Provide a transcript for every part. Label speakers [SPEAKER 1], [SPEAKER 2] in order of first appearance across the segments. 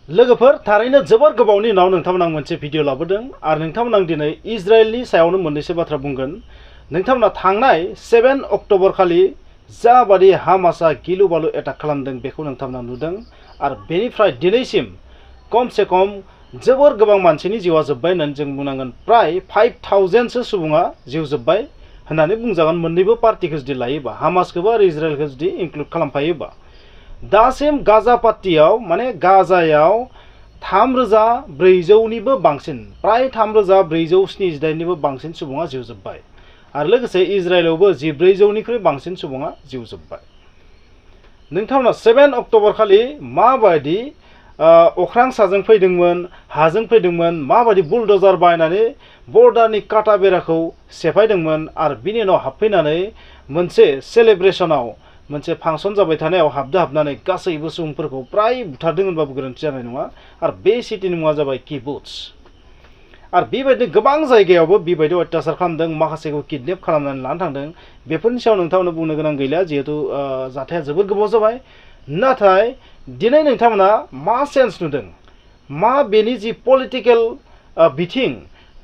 [SPEAKER 1] लोगोफोर थारैनो जोबोर गोबावनि उनाव नोंथांमोना मोनसे भिडिअ लाबोदों आरो नोंथांमोना दिनै इजराइलनि सायावनो मोननैसो बाथ्रा बुंगोन। नोंथांमोना थांनाय 7 अक्ट'बर खालि जाबादि हामासआ गिलु बालु एटाक खालामदों बेखौ नोंथांमोना नुदों आरो बेनिफ्राय दिनैसिम खमसे खम जोबोर गोबां मानसिनि जिउआ जोब्बाय होननानै जों बुंनांगोन। प्राय 5000 सो सुबुङा जिउ जोब्बाय होननानै बुंजागोन मोन्नैबो पार्टिखौ जुदि लायोबा, हामासखौबो आरो इजराइलखौ जुदि इनक्लुड खालामफायोबा। दासिम गाजा पाट्टियाव माने गाजायाव 3400निबो बांसिन, प्राय 3478निबो बांसिन सुबुङा जिउ जोब्बाय आरो लोगोसे इजराइलावबो 1400निख्रुइ बांसिन सुबुङा जिउ जोब्बाय। नोंथांमोना 7 अक्ट'बर खालि माबायदि अख्रां साजों फैदोंमोन, हाजों फैदोंमोन, माबायदि बुलडोजार बायनानै बर्डारनि काटा बेराखौ सेफायदोंमोन आरो बिनि उनाव हाबफैनानै मोनसे सेलेब्रेसनाव, मोनसे फांसन जाबाय थानायाव हाबनानै गासैबो सुबुंफोरखौ प्राय बुथारदों होनबाबो गोरोन्थि जानाय नङा। आरो बे सिटिनि मुङा जाबाय किबुट्स। आरो बेबायदिनो गोबां जायगायावबो बेबायदि अत्याचार खालामदों, माखासेखौ किडनेप खालामनानै लानो थांदों। बेफोरनि सायाव नोंथांमोना बुंनो गोनां गैला, जिहेतु जाथाया जोबोद गोबाव जाबाय। नाथाय दिनै नोंथांमोना मा सेन्स नुदों, मा बेनि जि पलिटिकेल बिथिं,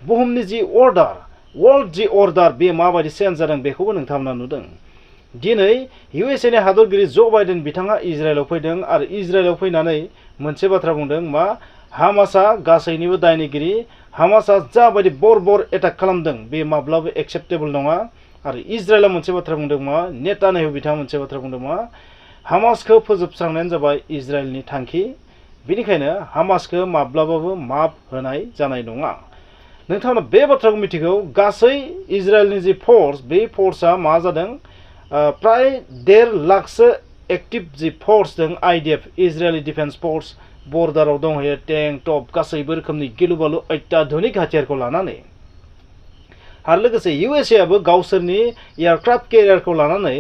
[SPEAKER 1] बुहुमनि जि अर्डार, वर्ल्ड जि अर्डार, बे माबायदि चेन्ज जादों बेखौबो नोंथांमोना नुदों। दिनै इउएसए नि हादरगिरि ज' बाइडेन बिथाङा इजराइलाव फैदों आरो इजराइलाव फैनानै मोनसे बाथ्रा बुंदों, मा हामासआ गासैनिबो दायनिगिरि, हामासआ जाबायदि बर्बर एटाक खालामदों बे माब्लाबा एक्सेप्टेबल नङा। आरो इजराइला मोनसे बाथ्रा बुंदों, मा नेतान्याहु बिथाङा मोनसे बाथ्रा बुंदों, मा हामासखौ फोजोबस्रांनायानो जाबाय इजराइलनि थांखि, बेनिखायनो हामासखौ माब्लाबाबो माफ होनाय जानाय नङा। नोंथांमोना बे बाथ्राखौ मिथिगौ, गासै इजराइलनि जि फोर्स, बे फोर्सआ मा जादों, प्राय 1.5 लाखसो एक्टिभ जि फोर्स दं, आइडिएफ, इजराइली डिफेन्स फोर्स, बर्डाराव दंहैयो टेंक टप गासैबो रोखोमनि गिलु बालु अत्याधुनिक हाथियारखौ लानानै। आरो लोगोसे इउएसए आबो गावसोरनि एयारक्राफ्ट केरियारखौ लानानै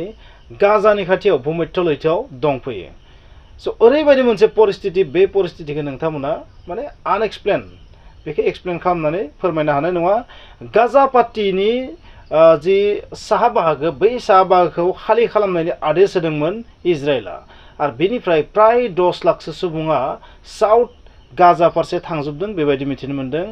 [SPEAKER 1] गाजानि खाथियाव भुमध्य लैथोआव दंफैयो। स' ओरैबायदि मोनसे परिस्थिति, बे परिस्थितिखौ नोंथांमोना माने आनएक्सप्लेन, बेखौ एक्सप्लेन खालामनानै फोरमायनो हानाय नङा। गाजा पाट्टिनि जि साहा बाहागो, बै साहा बाहागोखौ खालि खालामनायनि आदेश होदोंमोन इजराइला आरो बेनिफ्राय प्राय 10 लाखसो सुबुङा साउथ गाजा फारसे थांजोबदों बेबायदि मिथिनो मोन्दों।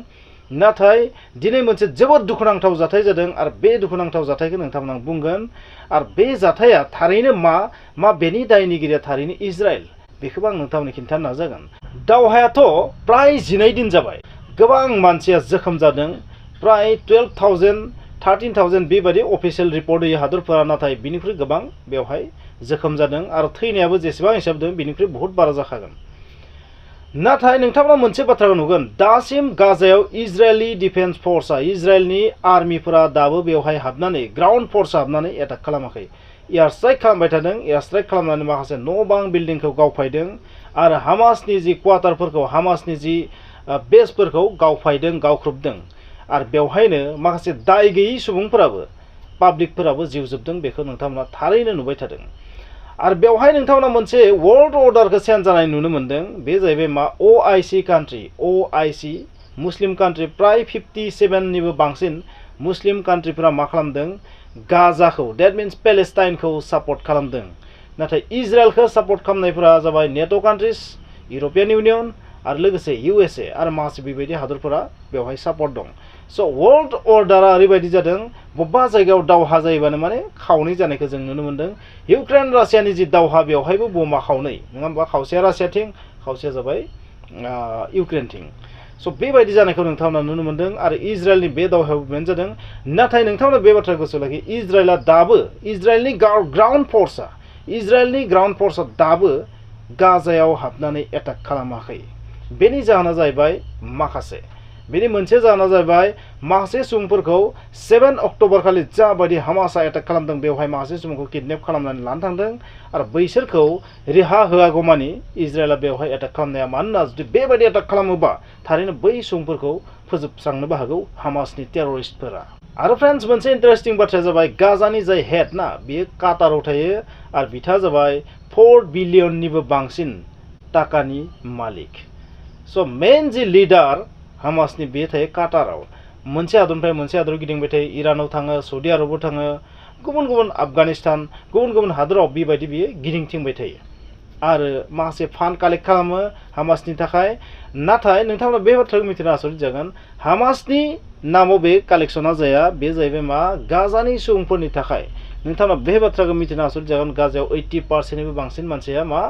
[SPEAKER 1] नाथाय दिनै मोनसे जोबोद दुखुनांथाव जाथाय जादों आरो बे दुखुनांथाव जाथायखौ नोंथांमोना बुंगोन। आरो बे जाथाया थारैनो मा बेनि दायनिगिरिया थारैनो इजराइल, बेखौबो आं नोंथांमोननो खिन्थानो नाजागोन। दावहायाथ' प्राय 12 दिन जाबाय, गोबां मानसिया जोखोम जादों, प्राय 12,000 13,000 बेबायदि अफिसियेल रिपर्ट होयो हादरफोरा, नाथाय बिनिख्रुइ गोबां बेवहाय जोखोम जादों आरो थैनायाबो जेसेबां हिसाब दं बिनिख्रुइ बहुत बारा जाखागोन। नाथाय नोंथांमोना मोनसे बाथ्राखौ नुगोन, दासिम गाजायाव इजराइली डिफेन्स फोर्सआ, इजराइलनि आर्मिफोरा दाबो बेवहाय हाबनानै, ग्राउन्ड फोर्सआ हाबनानै एटाक खालामाखै। एयार स्ट्राइक खालामबाय थादों, एयार स्ट्राइक खालामनानै माखासे न' बां बिल्डिंखौ गावफायदों आरो हामासनि जि क्वार्टारफोरखौ, हामासनि जि बेसफोरखौ गावफायदों, गावख्रुबदों। आरो बेवहायनो माखासे दाय गैयै सुबुंफोराबो, पाब्लिकफोराबो जिउ जोबदों, बेखौ नोंथांमोना थारैनो नुबाय थादों। आरो बेवहाय नोंथांमोना मोनसे वर्ल्ड अर्डारखौ चेन्ज जानाय नुनो मोन्दों, बे जाहैबाय मा OIC कान्ट्रि, OIC मुस्लिम कान्ट्रि, प्राय 57निबो बांसिन मुस्लिम कान्ट्रिफोरा मा खालामदों, गाजाखौ, डेट मिन्स पेलेस्टाइनखौ सापर्ट खालामदों। नाथाय इजराइलखौ सापर्ट खालामनायफोरा जाबाय नेट' कान्ट्रिज, इउर'पियान इउनियन आरो लोगोसे इउएसए आरो माखासे बेबायदि हादरफोरा बेवहाय सापर्ट दं। स' वर्ल्ड अर्डारा ओरैबायदि जादों, बबेबा जायगायाव दावहा जायोबानो माने खावनै जानायखौ जों नुनो मोन्दों। इउक्रेन रासियानि जि दावहा, बेवहायबो बमा खावनै, नङा होमबा, खावसेया रासियाथिं, खावसेया जाबाय इउक्रेनथिं। स' बेबायदि जानायखौ नोंथांमोना नुनो मोन्दों आरो इजराइलनि बे दावहायाव बेनो जादों। नाथाय नोंथांमोना बे बाथ्राखौ गोसोआव लाखि, इजराइला दाबो, इजराइलनि ग्राउन्ड फोर्सआ दाबो गाजायाव हाबनानै एटाक खालामाखै। बेनि जाहोना जाहैबाय माखासे, बेनि मोनसे जाहोना जाहैबाय माखासे सुबुंफोरखौ 7 अक्ट'बर खालि जाबायदि हामासआ एटाक खालामदों, बेवहाय माखासे सुबुंखौ किडनेप खालामनानै लानो थांदों आरो बैसोरखौ रेहा होआगौमानि इजराइला बेवहाय एटाक खालामनाया। मानोना जुदि बेबायदि एटाक खालामोबा थारैनो बै सुबुंफोरखौ फोजोबस्रांनोबो हागौ हामासनि टेररिस्टफोरा। आरो फ्रेन्ड्स, मोनसे इन्टारेस्टिं बाथ्राया जाबाय, गाजानि जाय हेड ना, बेयो काटाराव थायो आरो बिथाङा जाबाय 4 बिलियननिबो बांसिन टाकानि मालिक। स' मेन जि लिडार हामासनि, बे थायो काटाराव। मोनसे हादरनिफ्राय मोनसे हादराव गिदिंबाय थायो, इरानाव थाङो, सौदि आरबाव थाङो, गुबुन गुबुन आफगानिस्तान, गुबुन गुबुन हादराव बेबायदि बियो गिदिंथिंबाय थायो। आरो माखासे फान्ड कालेक्ट खालामो हामासनि थाखाय नाथाय नोंथांमोना बे बाथ्राखौ मिथिनो आसरित जागोन हामासनि नामाव बे कालेक्शना जाया बे जाहैबाय मा गाजानि सुबुंफोरनि थाखाय नोंथांमोना बे बाथ्राखौ मिथिनो आसरित जागोन गाजायाव 80% बांसिन मानसिया मा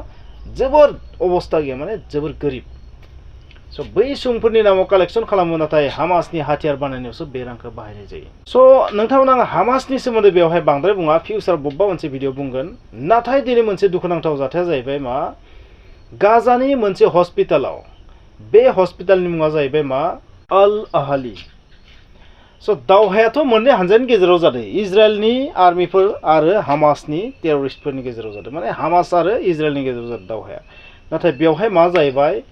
[SPEAKER 1] जोबोर अबस्था गैया माने जोबोर गोरिब स' बै सुबुंफोरनि नामाव कालेक्शन खालामो नाथाय हामासनि हाथियार बानायनायावसो बे रांखौ बाहायनाय जायो स' नोंथांमोना आं हामासनि सोमोन्दै बेवहाय बांद्राय बुङा फिउचाराव बबेबा मोनसे भिडिअ बुंगोन नाथाय दिनै मोनसे दुखुनांथाव जाथाया जाहैबाय मा गाजानि मोनसे हस्पिटालाव बे हस्पिटालनि मुङा जाहैबाय मा अल आहाली स' दावहायाथ' मोननै हानजानि गेजेराव जादों इजराइलनि आर्मिफोर आरो हामासनि टेररिस्टफोरनि गेजेराव जादों माने हामास आरो इजराइलनि गेजेराव जादों दावहाया नाथाय बेवहाय मा जाहैबाय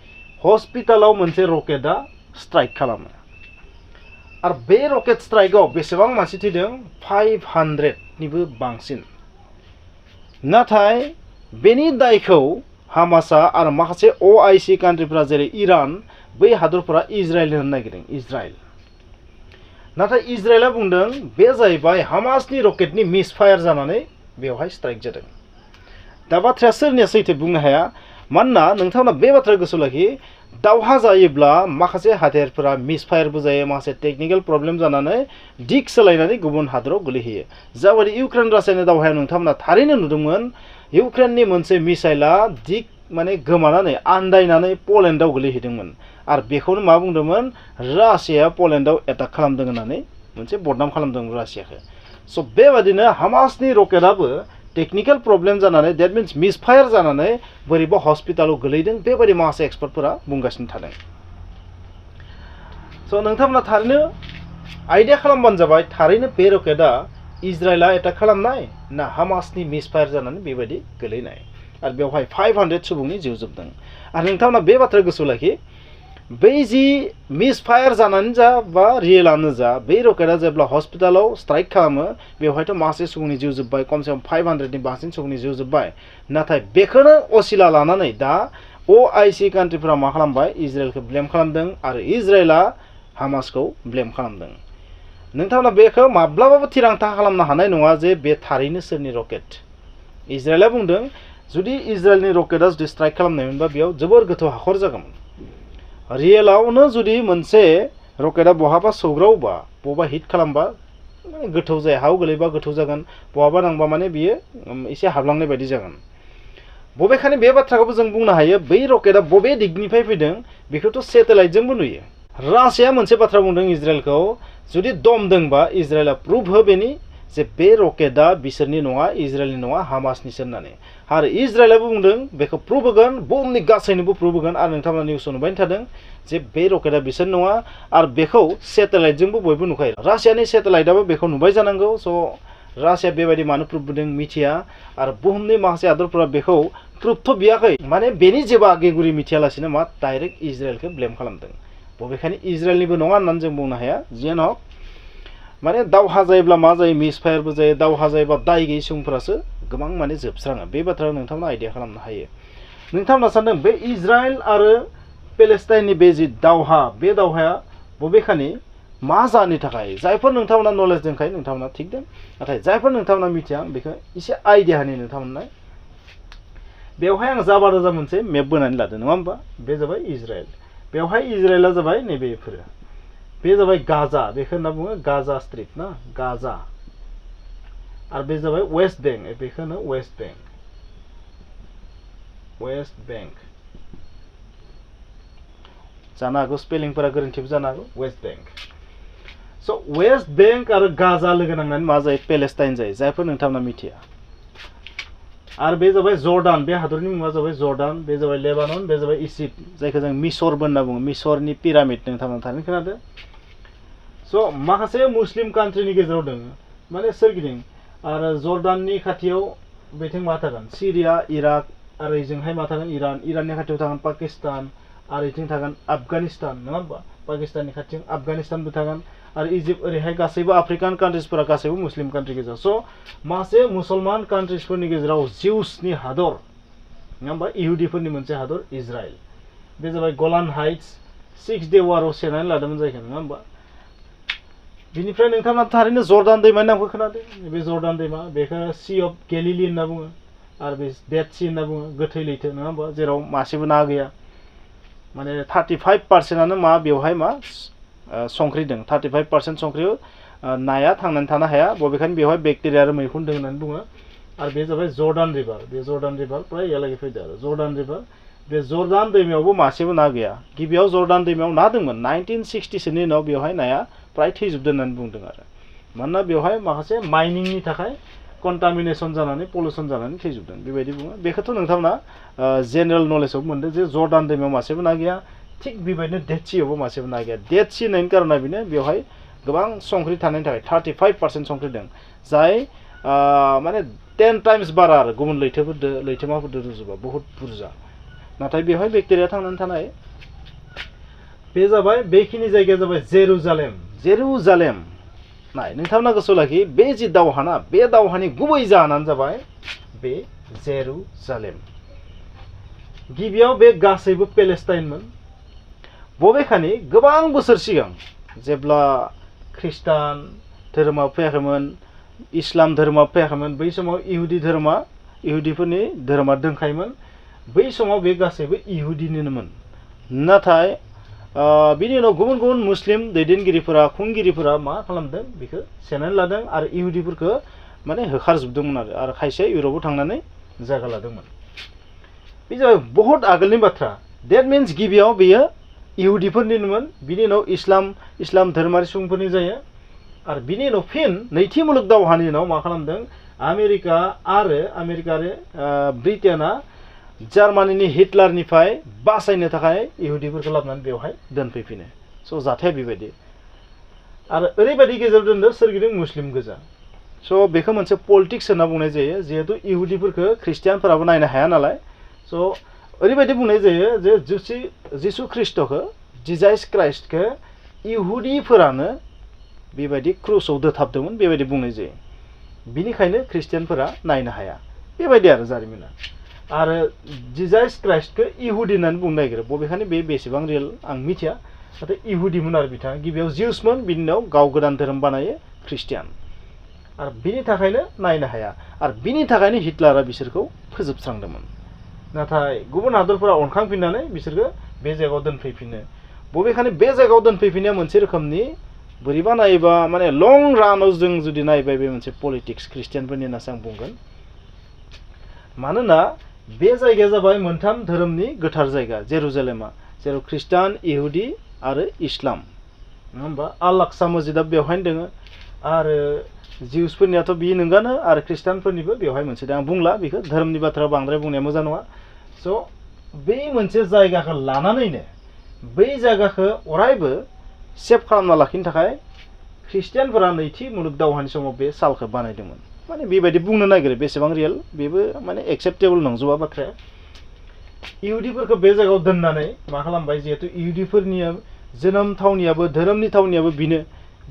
[SPEAKER 1] हस्पिटालाव मोनसे रकेटआ स्ट्राइक खालामो आरो बे रकेट स्ट्राइकआव बेसेबां मानसि थैदों 500निबो बांसिन नाथाय बेनि दायखौ हामासआ आरो माखासे OIC कान्ट्रिफोरा जेरै इरान बै हादरफोरा इजराइल होनो नागिरदों इजराइल नाथाय इजराइलआ बुंदों बे जाहैबाय हामासनि रकेटनि मिसफायार जानानै बेवहाय स्ट्राइक जादों दा बाथ्राया सोरनिया सैथो बुंनो हाया मानोना नोंथांमोना बे बाथ्रा गोसोआव लाखि दावहा जायोब्ला माखासे हाथियारफोरा मिसफायारबो जायो माखासे टेकनिकेल प्रब्लेम जानानै दिग सोलायनानै गुबुन हादराव गोलैहैयो जाबायदि इउक्रेन रासियानि दावहायाव नोंथांमोना थारैनो नुदोंमोन इउक्रेननि मोनसे मिसाइला दिग माने गोमानानै आन्दायनानै पलेन्डआव गोलैहैदोंमोन आरो बेखौनो मा बुंदोंमोन रासियाया पलेन्डआव एटाक खालामदों होननानै मोनसे बदनाम खालामदों रासियाखौ स' बेबादिनो हामासनि रकेटआबो टेकनिकेल प्रब्लेम जानानै डेट मिन्स मिसफायार जानानै बोरैबा हस्पिटालाव गोलैदों बेबायदि माखासे एक्सपार्टफोरा बुंगासिनो थादों स' नोंथांमोना थारैनो आइडिया खालामबानो जाबाय थारैनो बे रकेटआ इजराइलआ एटाक खालामनाय ना हामासनि मिसफायार जानानै बेबायदि गोलैनाय आरो बेवहाय 500 सुबुंनि जिउ जोबदों आरो नोंथांमोना बे बाथ्रा गोसोआव लाखि बै जि मिसफायार जानानै जा बा रियेलानो जा बै रकेटआ जेब्ला हस्पिटालाव स्ट्राइक खालामो बेवहायथ' माखासे सुबुंनि जिउ जोब्बाय खमसे खम 500नि बांसिन सुबुंनि जिउ जोब्बाय नाथाय बेखौनो असिला लानानै दा OIC कान्ट्रिफोरा मा खालामबाय इजराइलखौ ब्लेम खालामदों आरो इजराइलआ हामासखौ ब्लेम खालामदों नोंथांमोना बेखौ माब्लाबाबो थिरांथा खालामनो हानाय नङा जे बे थारैनो सोरनि रकेट इजराइलआ बुंदों जुदि इजराइलनि रकेटआ जुदि स्ट्राइक खालामनायमोनबा बेयाव जोबोर गोथौ हाखर जागौमोन रियेलावनो जुदि मोनसे रकेटआ बहाबा सौग्रावबा बहाबा हिट खालामबा माने गोथौ जायो हायाव गोलैबा गोथौ जागोन बहाबा नांबा माने बियो एसे हाबलांनाय बायदि जागोन बबेखानि बे बाथ्राखौबो जों बुंनो हायो बै रकेटआ बबे दिगनिफ्राय फैदों बेखौथ' सेटेलाइटजोंबो नुयो रासिया मोनसे बाथ्रा बुंदों इजराइलखौ जुदि दम दोंबा इजराइलआ प्रुफ हो बेनि जे बे रकेटआ बिसोरनि नङा इजराइलनि नङा हामासनिसो होननानै आरो इजराइलआबो बुंदों बेखौ प्रुफ होगोन बुहुमनि गासैनोबो प्रुफ होगोन आरो नोंथांमोना निउसाव नुबाय थादों जे बे रकेटआ बिसोर नङा आरो बेखौ सेटेलाइटजोंबो बयबो नुखायो रासियानि सेटेलाइटआबो बेखौ नुबाय जानांगौ स' रासिया बेबायदि मानो प्रुफ होदों मिथिया आरो बुहुमनि माखासे हादरफोरा बेखौ प्रुफथ' बियाखै माने बेनि जेबो आगेगुरि मिथियालासिनो मा डाइरेक्ट इजराइलखौ ब्लेम खालामदों बबेखानि इजराइलनिबो नङा होननानै जों बुंनो हाया जियानो हक माने दावहा जायोब्ला मा जायो मिसफायारबो जायो दावहा जायोबा दाय गैयै सुबुंफोरासो गोबां माने जोबस्राङो बे बाथ्राखौ नोंथांमोना आइडिया खालामनो हायो नोंथांमोना सानदों बे इजराइल आरो पेलेस्टाइननि बे जि दावहा बे दावहाया बबेखानि मा जाहोननि थाखाय जायफोर नोंथांमोना नलेज दंखायो नोंथांमोना थिग दं नाथाय जायफोर नोंथांमोना मिथिया बेखौ एसे आइडिया होनि नोंथांमोना बेवहाय आं जाबा रोजा मोनसे मेप बोनानै लादों नङा होमबा बे जाबाय इजराइल बेवहाय इजराइलआ जाबाय नैबेफोरो बे जाबाय गाजा बेखौ होनना बुङो गाजा स्ट्रिप ना गाजा आरो बे जाबाय वेस्ट बेंक बेखौ होनो वेस्ट बेंक जानो हागौ स्पेलिंफोरा गोरोन्थिबो जानो हागौ वेस्ट बेंक स' वेस्ट बेंक आरो गाजा लोगो नांनानै मा जायो पेलेस्टाइन जायो जायफोर नोंथांमोना मिथिया आरो बे जाबाय जर्डान बे हादरनि मुङा जाबाय जर्डान बे जाबाय लेबानन बे जाबाय इजिप्ट जायखौ जों मिसरबो होनना बुङो मिसरनि पिरामिड नोंथांमोना थारैनो खोनादों स' माखासे मुस्लिम कान्ट्रिनि गेजेराव दङ माने सोरगिदिं आरो जर्डाननि खाथियाव बेथिं मा थागोन सिरिया इराक आरो ओजोंहाय मा थागोन इराननि खाथियाव थागोन पाकिस्तान आरो इथिं थागोन आफगानिस्तान नङा होमबा पाकिस्ताननि खाथियाव आफगानिस्तानबो थागोन आरो इजिप्ट ओरैहाय गासैबो आफ्रिकान कान्ट्रिसफोरा गासैबो मुस्लिम कान्ट्रि गेजेराव स' माखासे मुसलमान कान्ट्रिसफोरनि गेजेराव जिउसनि हादर नङा होमबा इहुदिफोरनि मोनसे हादर इजराइल बे जाबाय गलान हाइट्स 6 डे वाराव सेनानै लादोंमोन जायखौ नङा होमबा बिनिफ्राय नोंथांमोना थारैनो जर्डान दैमानि नामखौ खोनादों बे जर्डान दैमा बेखौ सी अफ गेलिली होनना बुङो आरो बे डेड सी होनना बुङो गोथै लैथो नङा होमबा जेराव मासेबो ना गैया माने 35%आनो मा बेवहाय मा संख्रि दं 35% संख्रियाव नाया थांनानै थानो हाया बबेखानि बेवहाय बेक्टेरिया आरो मैखुन दं होननानै बुङो आरो बे जाबाय जर्डान रिभार बे जर्डान रिभार प्राय इयालागै फैदो आरो जर्डान रिभार बे जर्डान दैमायावबो मासेबो ना गैया गिबियाव जर्डान दैमायाव ना दंमोन 1960 सोनि उनाव बेवहाय नाया प्राय थैजोबदों होननानै बुंदों आरो मानोना बेवहाय माखासे माइनिंनि थाखाय कन्टामिनेसन जानानै पलिउसन जानानै थैजोबदों बेबायदि बुङो बेखौथ' नोंथांमोना जेनेरेल नलेजाव मोनदों जे जर्डान दैमायाव मासेबो ना गैया थिग बेबायदिनो डेड सीयावबो मासेबो ना गैया डेड सी होननायनि कारना बेनो बेवहाय गोबां संख्रि थानायनि थाखाय 35% संख्रि दं जाय माने 10 टाइम्स बारा आरो गुबुन लैथोमाफोरजों रुजुबा बहुत बुरजा नाथाय बेवहाय बेक्टेरिया थांनानै थानाय बे जाबाय बेखिनि जायगाया जाबाय जेरुजालेम नाय नोंथांमोना गोसोआव लाखि बे जि दावहाना बे दावहानि गुबै जाहोनानो जाबाय बे जेरुजालेम गिबियाव बे गासैबो पेलेस्टाइनमोन बबेखानि गोबां बोसोर सिगां जेब्ला ख्रिस्टान धोरोमा फैयाखैमोन इस्लाम धोरोमा फैयाखैमोन बै समाव इहुदिफोरनि धोरोमा दंखायोमोन बै समाव बे गासैबो इहुदिनोमोन नाथाय बिनि उनाव गुबुन गुबुन मुस्लिम दैदेनगिरिफोरा खुंगिरिफोरा मा खालामदों बेखौ सेनानै लादों आरो इहुदिफोरखौ माने होखारजोबदोंमोन आरो खायसे इउरपआव थांनानै जायगा लादोंमोन बे जाबाय बहुत आगोलनि बाथ्रा डेट मिन्स गिबियाव बेयो इहुदिफोरनिमोन बिनि उनाव इस्लाम धोरोमारि सुबुंफोरनि जायो आरो बिनि उनाव फिन नैथि मुलुग दावहानि उनाव मा खालामदों आमेरिका आरो ब्रिटेना जार्मानिनि हिटलारनिफ्राय बासायनो थाखाय इहुदिफोरखौ लाबोनानै बेवहाय दोनफैफिनो स' जाथाया बेबायदि आरो ओरैबायदि गेजेराव दोनदों सोरगिदिं मुस्लिम गोजा स' बेखौ मोनसे पलिटिक्स होनना बुंनाय जायो जिहेतु इहुदिफोरखौ ख्रिस्टियानफोराबो नायनो हाया नालाय स' ओरैबायदि बुंनाय जायो जे जिसु ख्रिस्ट'खौ जिजाइस क्राइस्टखौ इहुदिफोरानो बेबायदि क्रुसाव दोथाबदोंमोन बेबायदि बुंनाय जायो बिनिखायनो ख्रिस्टियानफोरा नायनो हाया बेबायदि आरो जारिमिना आरो जिजाइस क्राइस्टखौ इहुदि होननानै बुंनो नागिरो बबेखानि बे बेसेबां रियेल आं मिथिया नाथाय इहुदिमोन आरो बिथाङा गिबियाव जिउसमोन बिनि उनाव गाव गोदान धोरोम बानायो ख्रिस्टियान आरो बिनि थाखायनो नायनो हाया आरो बिनि थाखायनो हिटलारा बिसोरखौ फोजोबस्रांदोंमोन नाथाय गुबुन हादरफोरा अनखांफिननानै बिसोरखौ बे जायगायाव दोनफैफिनो बबेखानि बे जायगायाव दोनफैफिननाया मोनसे रोखोमनि बोरैबा नायोबा माने लं रानाव जों जुदि नायोबा बे मोनसे पलिटिक्स ख्रिस्टियानफोरनि होननासो आं बुंगोन मानोना बे जायगाया जाबाय मोनथाम धोरोमनि गोथार जायगा जेरुजालेमा जेराव ख्रिस्टान इहुदि आरो इस्लाम नङा होमबा आल आक्सा मस्जिदा बेवहायनो दङ आरो जिउसफोरनियाथ' बि नोंगानो आरो ख्रिस्टानफोरनिबो बेवहाय मोनसे दं आं बुंला बेखौ धोरोमनि बाथ्रा बांद्राय बुंनाया मोजां नङा स' बै मोनसे जायगाखौ लानानैनो बै जायगाखौ अरायबो सेभ खालामना लाखिनो थाखाय ख्रिस्टियानफोरा नैथि मुलुग दावहानि समाव बे सालखौ बानायदोंमोन माने बेबायदि बुंनो नागिरो बेसेबां रियेल बेबो माने एक्सेप्टेबल नंजोबा बाथ्राया इहुदिफोरखौ बे जायगायाव दोननानै मा खालामबाय जिहेतु इहुदिफोरनि जोनोम थावनियाबो धोरोमनि थावनियाबो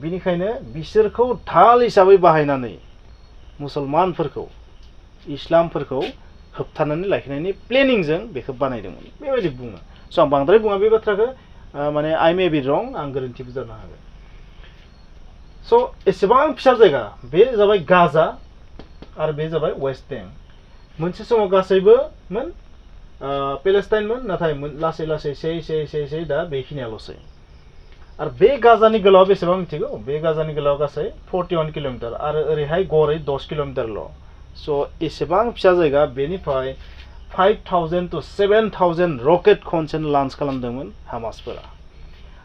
[SPEAKER 1] बिनिखायनो बिसोरखौ ढाल हिसाबै बाहायनानै मुसलमानफोरखौ इस्लामफोरखौ होबथानानै लाखिनायनि प्लेनिंजों बेखौ बानायदोंमोन बेबायदि बुङो स' आं बांद्राय बुङा बे बाथ्राखौ माने आइ मे बि रं आं गोरोन्थिबो जानो हागौ स' एसेबां फिसा जायगा बे जाबाय गाजा आरो बे जाबाय वेस्ट बेंक मोनसे समाव गासैबोमोन पेलेस्टाइनमोन नाथाय लासै लासै से दा बेखिनियाल'सै आरो बे गाजानि गोलाव बेसेबां मिथिगौ बे गाजानि गोलाव गासै 41 किल'मिटार आरो ओरैहाय गरै 10 किल'मिटारल' स' एसेबां फिसा जायगा बेनिफ्राय 5,000 to 7,000 रकेट खनसेन लन्च खालामदोंमोन हामासफोरा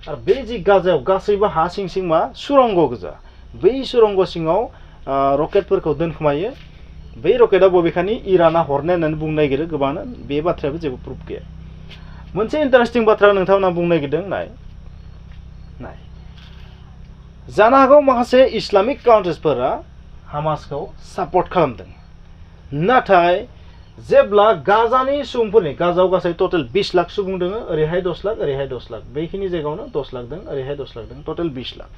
[SPEAKER 1] आरो बे जि गाजायाव गासैबो हा सिं मा सुरंग गोजा बै सुरंग सिङाव रकेटफोरखौ दोनखुमायो बै रकेटआ बबेखानि इराना हरनाय होननानै बुंनो नागिरो गोबाङानो बे बाथ्रायाबो जेबो प्रुफ गैया मोनसे इन्टारेस्टिं बाथ्रा नोंथांमोना बुंनो नागिरदों नाय जानो हागौ माखासे इस्लामिक काउन्ट्रिसफोरा हामासखौ सापर्ट खालामदों नाथाय जेब्ला गाजानि सुबुंफोरनि गाजाव गासै टटेल 20 लाख सुबुं दङ ओरैहाय 10 लाख ओरैहाय 10 लाख बेखिनि जायगायावनो 10 लाख दं ओरैहाय 10 लाख दं टटेल 20 लाख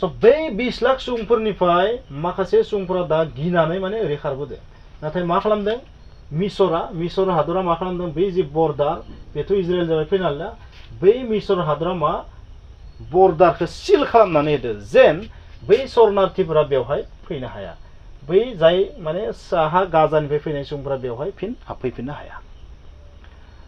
[SPEAKER 1] स' बै 20 लाख सुबुंफोरनिफ्राय माखासे सुबुंफोरा दा गिनानै माने ओरै खारबोदों नाथाय मा खालामदों मिसर हादरा मा खालामदों बै जि बर्डार बेथ' इजराइल जाबाय फैनाला बै मिसर हादरा मा बर्डारखौ सिल खालामनानै होदो जेन बै शरणार्थिफोरा बेवहाय फैनो हाया बै जाय माने साहा गाजानिफ्राय फैनाय सुबुंफोरा बेवहाय फिन हाबफैफिननो हाया।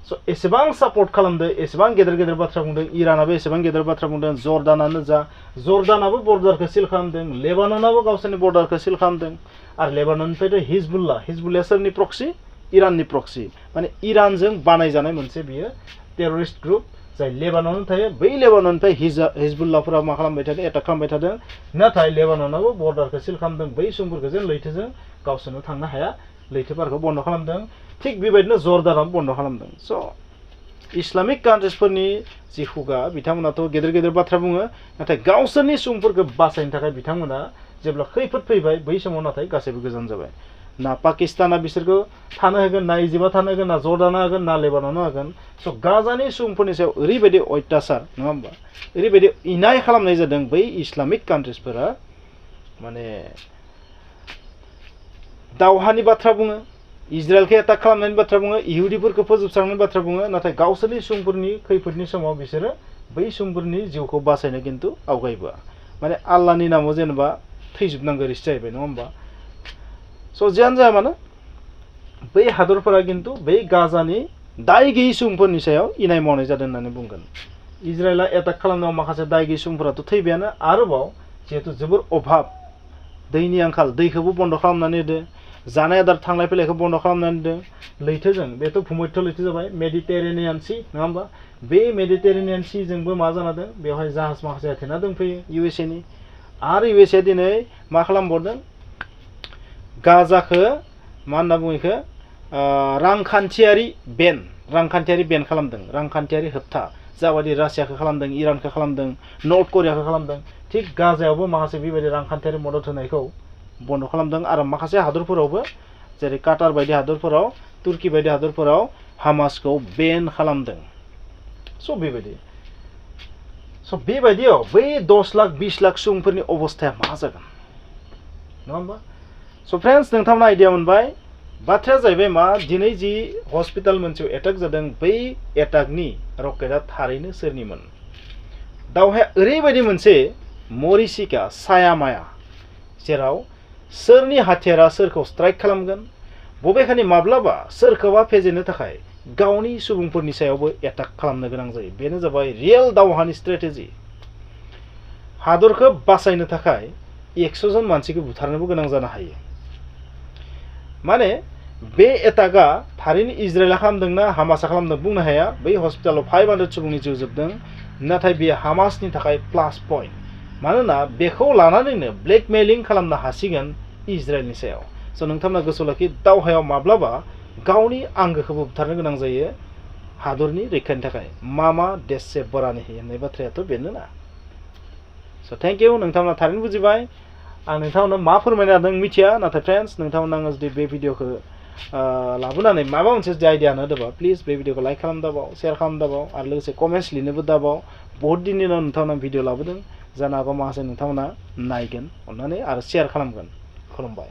[SPEAKER 1] स' एसेबां सापर्ट खालामदों, एसेबां गेदेर गेदेर बाथ्रा बुंदों, इरानाबो एसेबां गेदेर बाथ्रा बुंदों, जर्डानानो जा, जर्डानाबो बर्डारखौ सिल खालामदों, लेबाननाबो गावसोरनि बर्डारखौ सिल खालामदों, आरो लेबानननिफ्रायथ' हिजबुल्लाह सारनि प्रक्सि, इराननि प्रक्सि, माने इरानजों बानायजानाय मोनसे बियो टेररिस्ट ग्रुप जाय लेबाननाव थायो। बै लेबानननिफ्राय हिजबुल्लाहफोरा मा खालामबाय थादों, एटाक खालामबाय थादों, नाथाय लेबाननाबो बर्डारखौ सिल खालामदों, बै सुबुंफोरखौ जों लैथोजों गावसोरनो थांनो हाया, लैथोफोरखौ बन्द खालामदों। थिग बेबायदिनो जर्डानाबो बन्द खालामदों। स' इस्लामिक कान्ट्रिसफोरनि जि खुगा बिथांमोनाथ' गेदेर गेदेर बाथ्रा बुङो, नाथाय गावसोरनि सुबुंफोरखौ बासायनो थाखाय बिथांमोना जेब्ला खैफोद फैबाय बै समाव नाथाय गासैबो गोजान जाबाय। ना पाकिस्ताना बिसोरखौ थानो होगोन, ना इजिप्टआ थानो होगोन, ना जर्डाना होगोन, ना लेबानना होगोन। स' गाजानि सुबुंफोरनि सायाव ओरैबायदि अयथासार नङा होमबा, ओरैबायदि इनाय खालामनाय जादों बै इस्लामिक कान्ट्रिसफोरा, माने दावहानि बाथ्रा बुङो, इजराइलखौ एटाक खालामनायनि बाथ्रा बुङो, इहुदिफोरखौ फोजोबस्रांनायनि बाथ्रा बुङो, नाथाय गावसोरनि सुबुंफोरनि खैफोदनि समाव बिसोरो बै सुबुंफोरनि जिउखौ बासायनो खिन्थु आवगायबोआ। माने आल्लाहनि नामाव जेनेबा थैजोबनांगौ रिस जाहैबाय नङा होमबा। स' जियानो जाया मानो बै हादरफोरा खिन्थु बै गाजानि दाय गैयै सुबुंफोरनि सायाव इनाय मावनाय जादों होननानै बुंगोन। इजराइला एटाक खालामनायाव माखासे दाय गैयै सुबुंफोराथ' थैबायानो, आरोबाव जिहेतु जोबोर अभाब, दैनि आंखाल, दैखौबो बन्द खालामनानै होदो, जानाय आदार थांलाय फैलायखौ बन्द खालामनानै होदों, लैथोजों, बेथ' भुमध्य लैथो जाबाय, मेडिटेरेनियान सी नङा होमबा, बे मेडिटेरेनियान सीजोंबो मा जाना दं, बेवहाय जाहाज माखासे होथेना दंफैयो इउएसएनि, आरो इउएसए दिनै मा खालामबावदों, गाजाखौ मा होनना बुङो बेखौ रांखान्थियारि बेन खालामदों, रांखान्थियारि होबथा, जाबायदि रासियाखौ खालामदों, इरानखौ खालामदों, नर्थ करियाखौ खालामदों, थिग गाजायावबो माखासे बेबायदि रांखान्थियारि मदद होनायखौ बन्द खालामदों। आरो माखासे हादरफोरावबो जेरै काटार बायदि हादरफोराव, तुर्की बायदि हादरफोराव हामासखौ बेन खालामदों। स' बेबायदियाव बै 10 लाख 20 लाख सुबुंफोरनि अबस्थाया मा जागोन नङा होमबा। स' फ्रेन्ड्स, नोंथांमोना आइडिया मोनबाय। बाथ्राया जाहैबाय मा, दिनै जि हस्पिटाल मोनसेयाव एटाक जादों, बै एटाकनि रकेटआ थारैनो सोरनिमोन। दावहाया ओरैबायदि मोनसे मरिचिका साया माया, जेराव सोरनि हाथियारा सोरखौ स्ट्राइक खालामगोन, बबेखानि माब्लाबा सोरखौबा फेजेननो थाखाय गावनि सुबुंफोरनि सायावबो एटाक खालामनो गोनां जायो। बेनो जाबाय रियेल दावहानि स्ट्रेटेजि। हादरखौ बासायनो थाखाय 100 जन मानसिखौ बुथारनोबो गोनां जानो हायो। माने बे एटाकआ थारैनो इजराइला खालामदोंना हामासआ खालामदों बुंनो हाया। बै हस्पिटालाव 500 सुबुंनि जिउ जोबदों, नाथाय बेयो हामासनि थाखाय प्लास पइन्ट, मानोना बेखौ लानानैनो ब्लेकमेलिं खालामनो हासिगोन इजराइलनि सायाव। स' नोंथांमोना गोसोआव लाखि, दावहायाव माब्लाबा गावनि आंगोखौबो बुथारनो गोनां जायो हादरनि रैखानि थाखाय। मा देशसे बरानि होननाय बाथ्रायाथ' बेनो ना। स' थेंक इउ, नोंथांमोना थारैनो बुजिबाय। आं नोंथांमोननो मा फोरमायनो हादों मिथिया, नाथाय फ्रेन्ड्स, नोंथांमोना आङो जुदि बे भिडिअखौ लाबोनानै माबा मोनसे जुदि आइडिया होनो होदोंबा प्लिज बे भिडिअखौ लाइक खालाम दाबाव, शेयार खालाम दाबाव, आरो लोगोसे कमेन्ट्स लिरनोबो दाबाव। बहुत दिननि उनाव नोंथांमोना भिडिअ लाबोदों, जानो हागौ माखासे नोंथांमोना नायगोन अननानै आरो शेयार खालामगोन। खुलुमबाय।